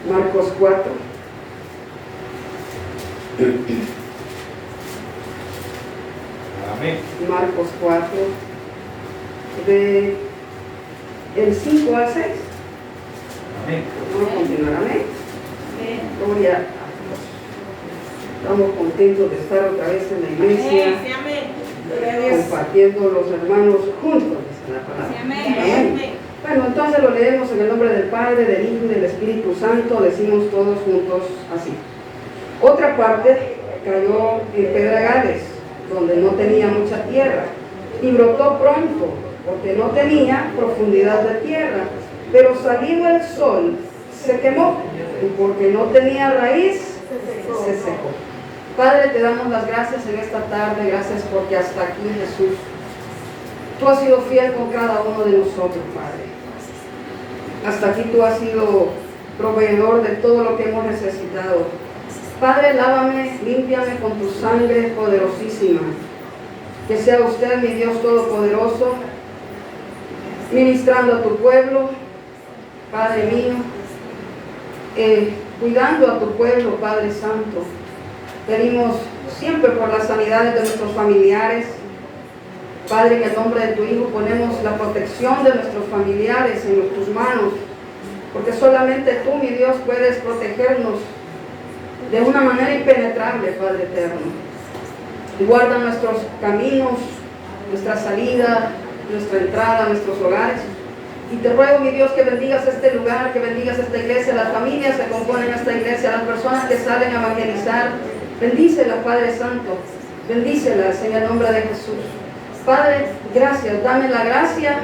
Marcos 4. Amén. Marcos 4, de el 5 al 6. Amén. Vamos a continuar, amén. Gloria a Dios. Estamos contentos de estar otra vez en la iglesia, compartiendo los hermanos juntos en la palabra. Amén. Bueno, entonces lo leemos en el nombre del Padre, del Hijo y del Espíritu Santo. Decimos todos juntos así. Otra parte cayó en pedregales, donde no tenía mucha tierra, y brotó pronto, porque no tenía profundidad de tierra. Pero salido el sol, se quemó, y porque no tenía raíz, se secó. Padre, te damos las gracias en esta tarde. Gracias porque hasta aquí, Jesús, tú has sido fiel con cada uno de nosotros, Padre. Hasta aquí tú has sido proveedor de todo lo que hemos necesitado. Padre, lávame, límpiame con tu sangre poderosísima. Que sea usted, mi Dios Todopoderoso, ministrando a tu pueblo, Padre mío, cuidando a tu pueblo, Padre Santo. Pedimos siempre por las sanidades de nuestros familiares. Padre, en el nombre de tu Hijo ponemos la protección de nuestros familiares en tus manos, porque solamente tú, mi Dios, puedes protegernos de una manera impenetrable, Padre eterno. Guarda nuestros caminos, nuestra salida, nuestra entrada, nuestros hogares. Y te ruego, mi Dios, que bendigas este lugar, que bendigas esta iglesia, las familias que componen esta iglesia, las personas que salen a evangelizar. Bendícelas, Padre Santo. Bendícelas en el nombre de Jesús. Padre, gracias. Dame la gracia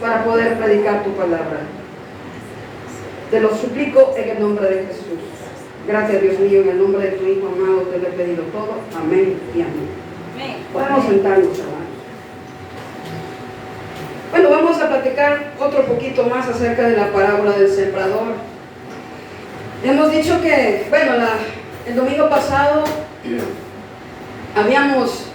para poder predicar tu palabra. Te lo suplico en el nombre de Jesús. Gracias, Dios mío, en el nombre de tu Hijo amado te lo he pedido todo. Amén y amén. Podemos sentarnos, hermanos. Bueno, vamos a platicar otro poquito más acerca de la parábola del sembrador. Hemos dicho que, bueno, el domingo pasado habíamos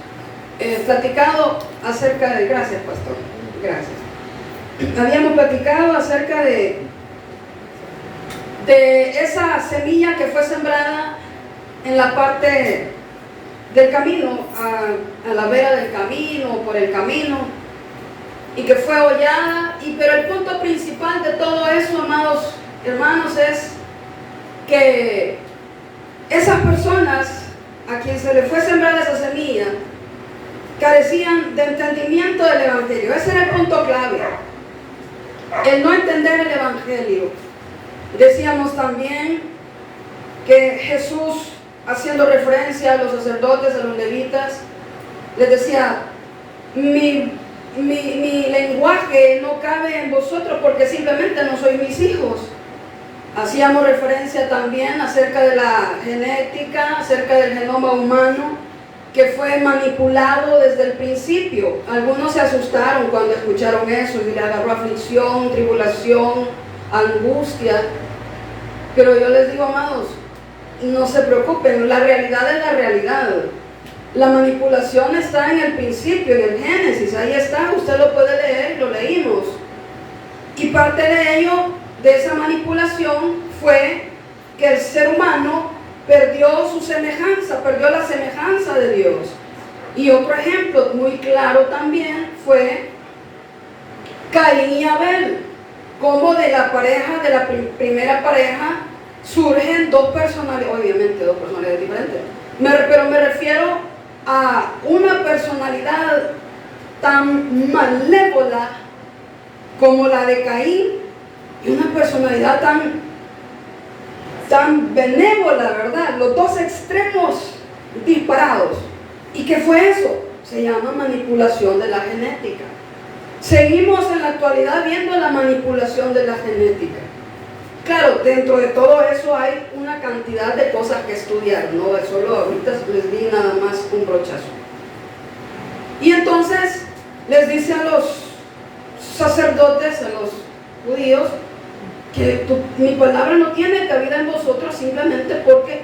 platicado acerca de... Gracias, pastor. Gracias. Habíamos platicado acerca de esa semilla que fue sembrada en la parte del camino, a la vera del camino, por el camino, y que fue hollada. Pero el punto principal de todo eso, amados hermanos, es que esas personas a quien se le fue sembrada esa semilla carecían de entendimiento del Evangelio. Ese era el punto clave, el no entender el Evangelio. Decíamos también que Jesús, haciendo referencia a los sacerdotes, a los levitas, les decía: mi lenguaje no cabe en vosotros porque simplemente no sois mis hijos. Hacíamos referencia también acerca de la genética, acerca del genoma humano, que fue manipulado desde el principio. Algunos se asustaron cuando escucharon eso y le agarró aflicción, tribulación, angustia. Pero yo les digo, amados, no se preocupen, la realidad es la realidad. La manipulación está en el principio, en el Génesis, ahí está, usted lo puede leer y lo leímos. Y parte de ello, de esa manipulación, fue que el ser humano perdió su semejanza, perdió la semejanza de Dios. Y otro ejemplo muy claro también fue Caín y Abel, como de la pareja, de la primera pareja, surgen dos personalidades, obviamente dos personalidades diferentes, pero me refiero a una personalidad tan malévola como la de Caín y una personalidad tan benévola, ¿verdad? Los dos extremos disparados. ¿Y qué fue eso? Se llama manipulación de la genética. Seguimos en la actualidad viendo la manipulación de la genética. Claro, dentro de todo eso hay una cantidad de cosas que estudiar, no solo ahorita les di nada más un brochazo. Y entonces les dice a los sacerdotes, a los judíos, que mi palabra no tiene cabida en vosotros simplemente porque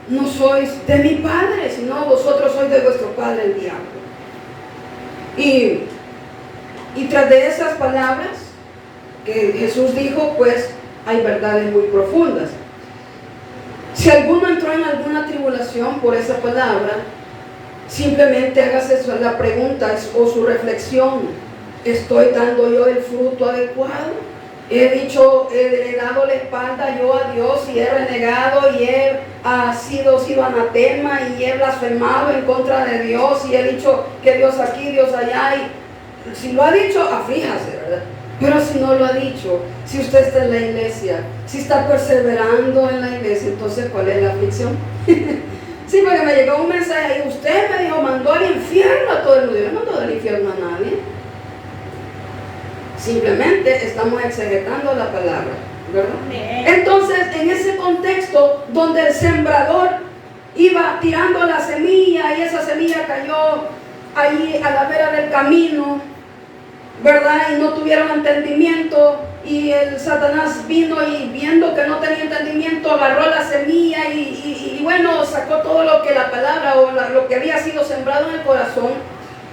no sois de mi padre, sino vosotros sois de vuestro padre el diablo. Y tras de esas palabras que Jesús dijo, pues hay verdades muy profundas. Si alguno entró en alguna tribulación por esa palabra, simplemente hágase la pregunta o su reflexión: ¿estoy dando yo el fruto adecuado? He dado la espalda yo a Dios y he renegado y he sido anatema y he blasfemado en contra de Dios y he dicho que Dios aquí, Dios allá? Y si lo ha dicho, aflíjase, ¿verdad? Pero si no lo ha dicho, si usted está en la iglesia, si está perseverando en la iglesia, entonces ¿cuál es la aflicción? Sí, porque me llegó un mensaje ahí, usted me dijo, mandó al infierno a todo el mundo. Yo no mando al infierno a nadie. Simplemente estamos exegetando la palabra, ¿verdad? Entonces, en ese contexto donde el sembrador iba tirando la semilla y esa semilla cayó ahí a la vera del camino, ¿verdad? Y no tuvieron entendimiento, y el Satanás vino y viendo que no tenía entendimiento, agarró la semilla y bueno, sacó todo lo que la palabra o lo que había sido sembrado en el corazón.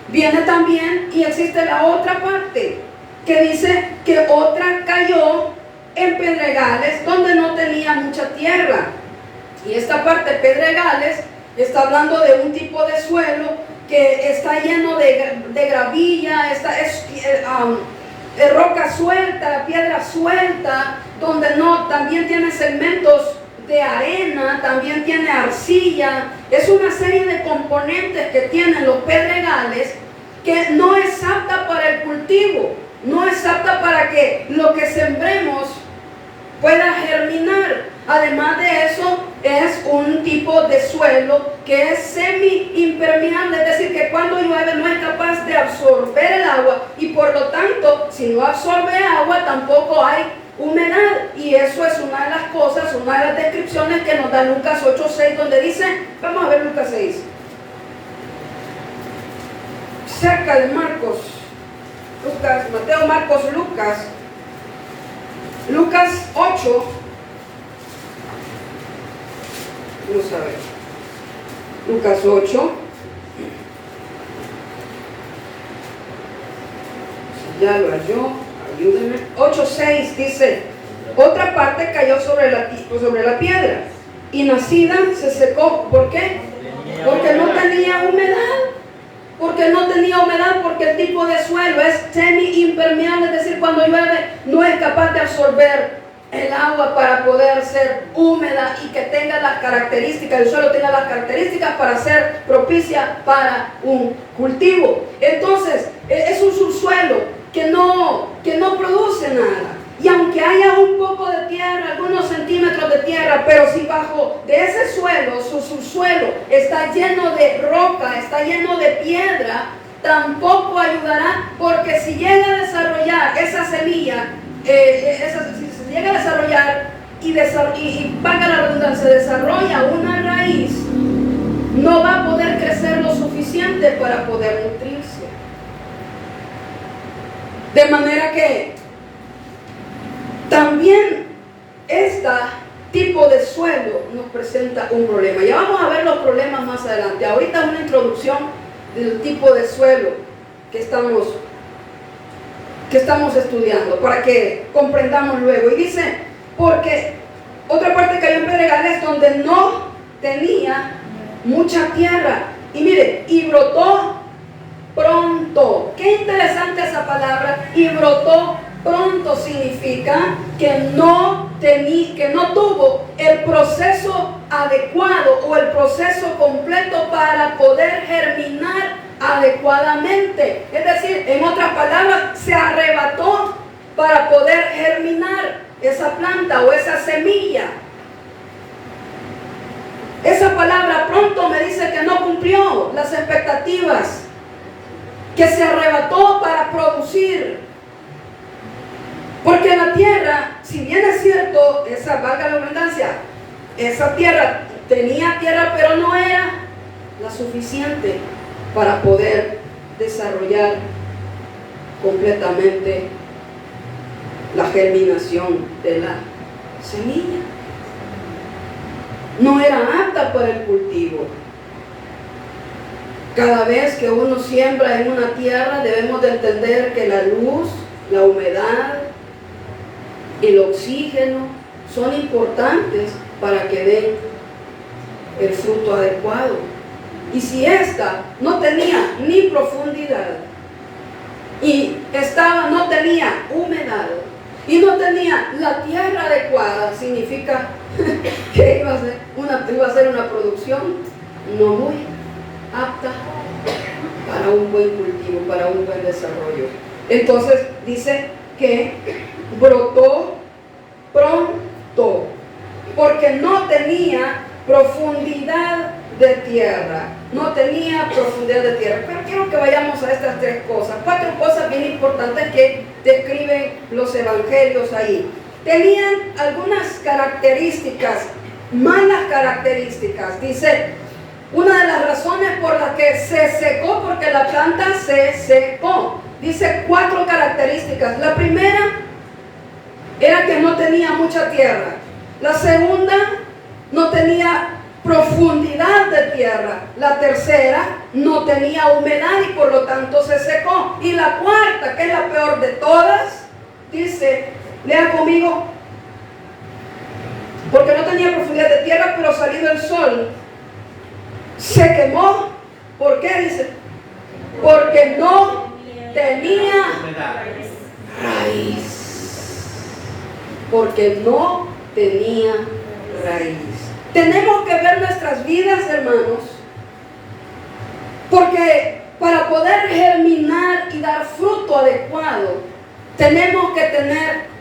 Viene también y existe la otra parte que dice que otra cayó en pedregales donde no tenía mucha tierra. Y esta parte, pedregales, está hablando de un tipo de suelo que está lleno de gravilla, roca suelta, piedra suelta, donde no, también tiene segmentos de arena, también tiene arcilla. Es una serie de componentes que tienen los pedregales que no es apta para el cultivo, no es apta para que lo que sembremos pueda germinar. Además de eso, es un tipo de suelo que es semi-impermeable, es decir, que cuando llueve no es capaz de absorber el agua y por lo tanto, si no absorbe agua, tampoco hay humedad. Y eso es una de las cosas, una de las descripciones que nos da Lucas 8:6, donde dice, vamos a ver Lucas 6, cerca de Marcos, Mateo, Marcos, Lucas 8. Vamos a ver. Lucas 8. Si ya lo halló, ayúdenme. 8:6 dice: otra parte cayó sobre la piedra y nacida se secó. ¿Por qué? Porque no tenía humedad. Porque el tipo de suelo es semi-impermeable, es decir, cuando llueve no es capaz de absorber el agua para poder ser húmeda y que tenga las características, el suelo tenga las características para ser propicia para un cultivo. Entonces, es un subsuelo que no produce nada. Y aunque haya un poco de tierra, algunos centímetros de tierra, pero si bajo de ese suelo, su subsuelo está lleno de roca, está lleno de piedra, tampoco ayudará, porque si llega a desarrollar esa semilla, si se llega a desarrollar y valga la redundancia, desarrolla una raíz, no va a poder crecer lo suficiente para poder nutrirse. De manera que también este tipo de suelo nos presenta un problema. Ya vamos a ver los problemas más adelante. Ahorita es una introducción del tipo de suelo que estamos estudiando para que comprendamos luego. Y dice, porque otra parte cayó en pedregales donde no tenía mucha tierra. Y mire, y brotó pronto. Qué interesante esa palabra, y brotó pronto. Significa que no tuvo el proceso adecuado o el proceso completo para poder germinar adecuadamente. Es decir, en otras palabras, se arrebató para poder germinar esa planta o esa semilla. Esa palabra pronto me dice que no cumplió las expectativas, que se arrebató para producir. Porque la tierra, si bien es cierto, valga la redundancia, esa tierra tenía tierra, pero no era la suficiente para poder desarrollar completamente la germinación de la semilla. No era apta para el cultivo. Cada vez que uno siembra en una tierra, debemos de entender que la luz, la humedad el oxígeno, son importantes para que den el fruto adecuado. Y si esta no tenía ni profundidad, y no tenía humedad, y no tenía la tierra adecuada, significa que iba a ser una producción no muy apta para un buen cultivo, para un buen desarrollo. Entonces dice que brotó pronto, porque no tenía profundidad de tierra. No tenía profundidad de tierra. Pero quiero que vayamos a estas 3 cosas. 4 cosas bien importantes que describen los evangelios ahí. Tenían algunas características, malas características. Dice, una de las razones por las que se secó, porque la planta se secó. Dice 4 características. La primera era que no tenía mucha tierra. La segunda, no tenía profundidad de tierra. La tercera, no tenía humedad y por lo tanto se secó. Y la cuarta, que es la peor de todas, dice, lea conmigo, porque no tenía profundidad de tierra, pero salido el sol, se quemó. ¿Por qué? Dice, porque no tenía raíz. Porque no tenía raíz. Tenemos que ver nuestras vidas, hermanos, porque para poder germinar y dar fruto adecuado, tenemos que tener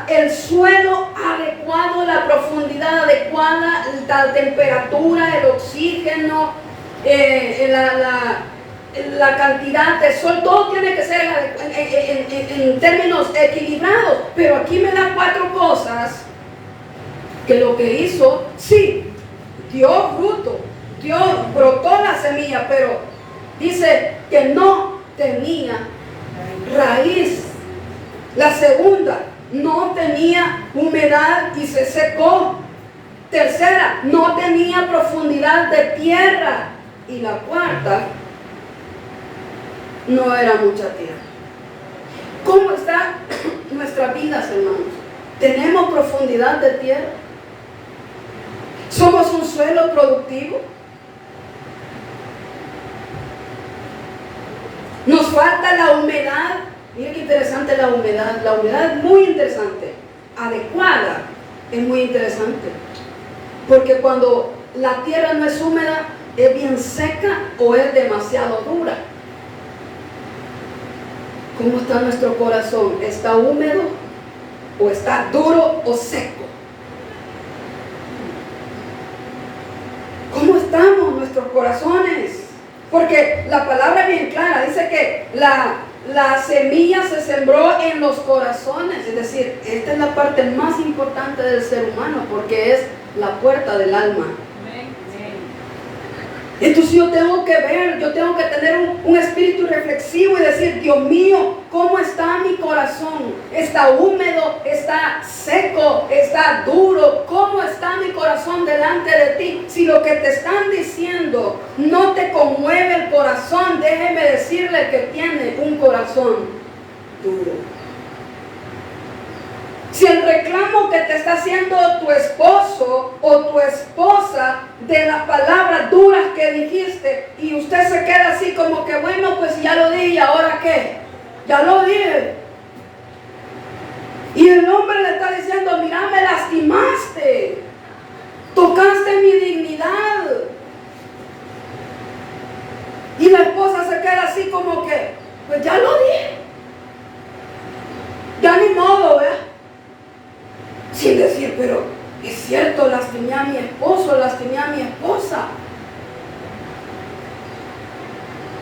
el suelo adecuado, la profundidad adecuada, la temperatura, el oxígeno, la cantidad de sol, todo tiene que ser en términos equilibrados. Pero aquí me da 4 cosas que lo que hizo, sí, dio fruto, brotó la semilla, pero dice que no tenía raíz. La segunda, no tenía humedad y se secó. Tercera, no tenía profundidad de tierra. Y la cuarta, no era mucha tierra. ¿Cómo está nuestras vidas, hermanos? ¿Tenemos profundidad de tierra? ¿Somos un suelo productivo? ¿Nos falta la humedad? Mira qué interesante la humedad. La humedad es muy interesante. Adecuada es muy interesante. Porque cuando la tierra no es húmeda, ¿es bien seca o es demasiado dura? ¿Cómo está nuestro corazón? ¿Está húmedo o está duro o seco? ¿Cómo estamos nuestros corazones? Porque la palabra es bien clara, dice que la semilla se sembró en los corazones. Es decir, esta es la parte más importante del ser humano, porque es la puerta del alma. Entonces yo tengo que ver, yo tengo que tener un espíritu reflexivo y decir, Dios mío, ¿cómo está mi corazón? ¿Está húmedo? ¿Está seco? ¿Está duro? ¿Cómo está mi corazón delante de ti? Si lo que te están diciendo no te conmueve el corazón, déjeme decirle que tiene un corazón duro. Si el reclamo que te está haciendo tu esposo o tu esposa de las palabras duras que dijiste y usted se queda así como que bueno, pues ya lo dije, ¿y ahora qué? Ya lo dije. Y el hombre le está diciendo, mira, me lastimaste, tocaste mi dignidad. Y la esposa se queda así como que, pues ya lo dije. Ya ni modo, ¿verdad? Sin decir, pero es cierto, lastimé a mi esposo, lastimé a mi esposa.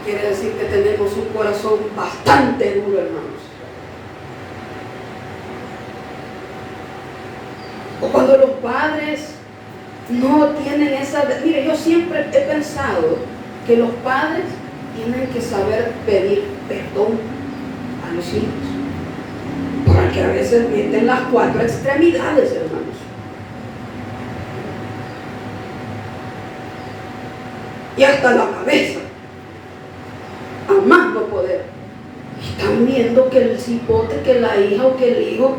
Quiere decir que tenemos un corazón bastante duro, hermanos. O cuando los padres no tienen esa... Mire, yo siempre he pensado que los padres tienen que saber pedir perdón a los hijos. Porque a veces meten las 4 extremidades, hermanos. Y hasta la cabeza. A más no poder. Están viendo que cipote, que la hija o que el hijo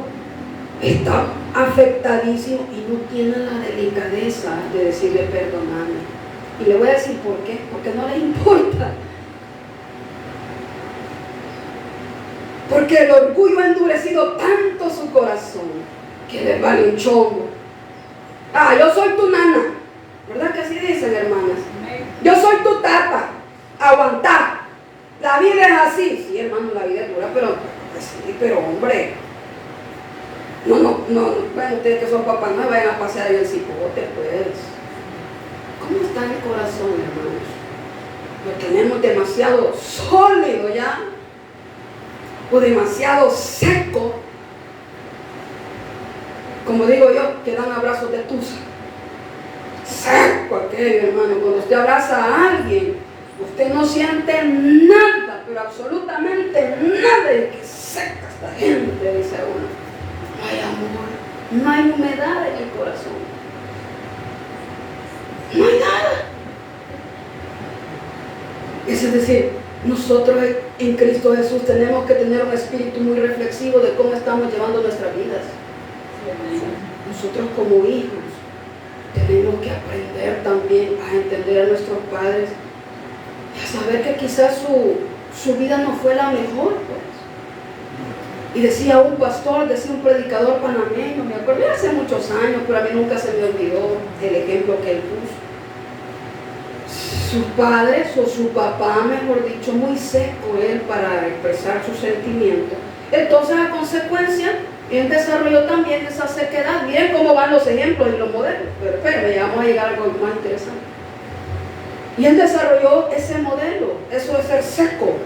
está afectadísimo y no tiene la delicadeza de decirle perdóname. Y le voy a decir por qué, porque no le importa. Porque el orgullo ha endurecido tanto su corazón que le vale un chongo. Ah, yo soy tu nana. ¿Verdad que así dicen, hermanas? Yo soy tu tata. Aguantar. La vida es así. Sí, hermano, la vida es dura, pero sí, pero hombre. No, bueno, ustedes que son papás no vayan a pasear en el cipote, pues. ¿Cómo está el corazón, hermanos? Lo tenemos demasiado sólido ya, o demasiado seco. Como digo yo, que dan abrazos de tusa. Seco aquello, hermano. Cuando usted abraza a alguien, usted no siente nada, pero absolutamente nada de que seca esta gente, dice uno. No hay amor, no hay humedad en el corazón. No hay nada. Es decir, nosotros en Cristo Jesús tenemos que tener un espíritu muy reflexivo de cómo estamos llevando nuestras vidas. Nosotros como hijos tenemos que aprender también a entender a nuestros padres y a saber que quizás su vida no fue la mejor, pues. Y decía un pastor, decía un predicador panameño, me acuerdo hace muchos años, pero a mí nunca se me olvidó el ejemplo que él puso. Sus padres o su papá, mejor dicho, muy seco él para expresar sus sentimientos. Entonces, a consecuencia, él desarrolló también esa sequedad. Miren cómo van los ejemplos y los modelos. Pero espérenme, ya vamos a llegar a algo más interesante. Y él desarrolló ese modelo, eso es ser seco.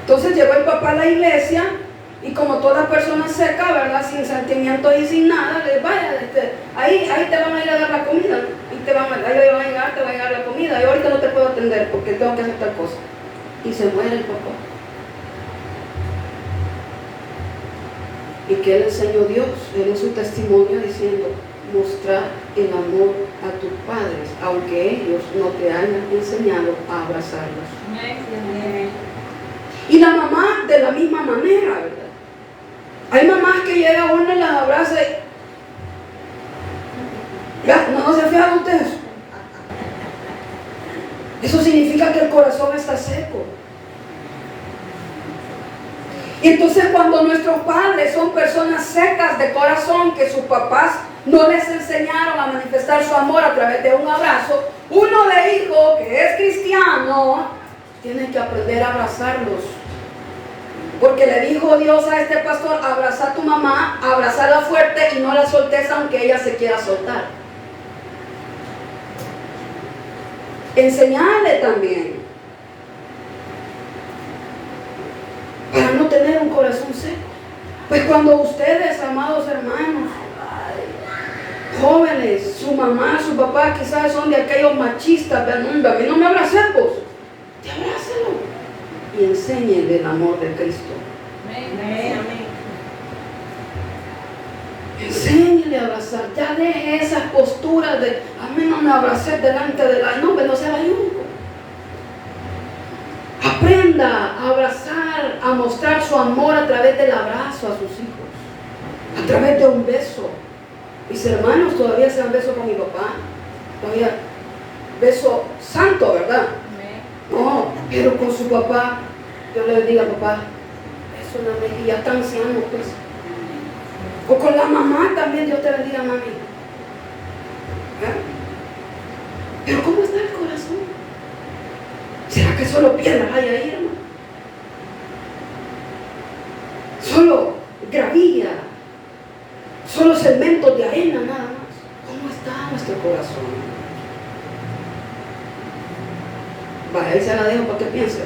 Entonces llegó el papá a la iglesia y como toda persona seca, ¿verdad? Sin sentimientos y sin nada, le vaya, ahí te van a ir a dar la comida, ahí va a llegar la comida, yo ahorita no te puedo atender porque tengo que hacer tal cosa. Y se muere el papá. ¿Y qué le enseñó Dios? Él en su testimonio diciendo, mostrar el amor a tus padres, aunque ellos no te hayan enseñado a abrazarlos. Y la mamá de la misma manera, ¿verdad? Hay mamás que llega uno y las abraza y... ¿Ya? ¿No se fijan ustedes? Eso significa que el corazón está seco. Y entonces cuando nuestros padres son personas secas de corazón, que sus papás no les enseñaron a manifestar su amor a través de un abrazo, uno de hijo que es cristiano tiene que aprender a abrazarlos. Porque le dijo Dios a este pastor, abraza a tu mamá, abrazarla fuerte y no la soltes aunque ella se quiera soltar. Enseñarle también. Para no tener un corazón seco. Pues cuando ustedes, amados hermanos, jóvenes, su mamá, su papá quizás son de aquellos machistas, a mí no me abracen vos, te abrácelo y enséñenle el amor de Cristo. Amén. Enséñenle a abrazar, ya deje esas posturas de a mí no me abracé delante de la nube, no se la yugo. Aprenda a abrazar, a mostrar su amor a través del abrazo a sus hijos, a través de un beso. Mis hermanos todavía se dan beso con mi papá, todavía beso santo, ¿verdad? No, pero con su papá, yo le digo, papá, eso no me diga, tan anciano, pues. O con la mamá también, Dios te bendiga, mami. ¿Eh? Pero ¿cómo está el corazón? ¿Será que solo piedras hay ahí, hermano? Solo gravilla, solo segmentos de arena, nada más. ¿Cómo está nuestro corazón? Vale, ahí se la dejo para que piense.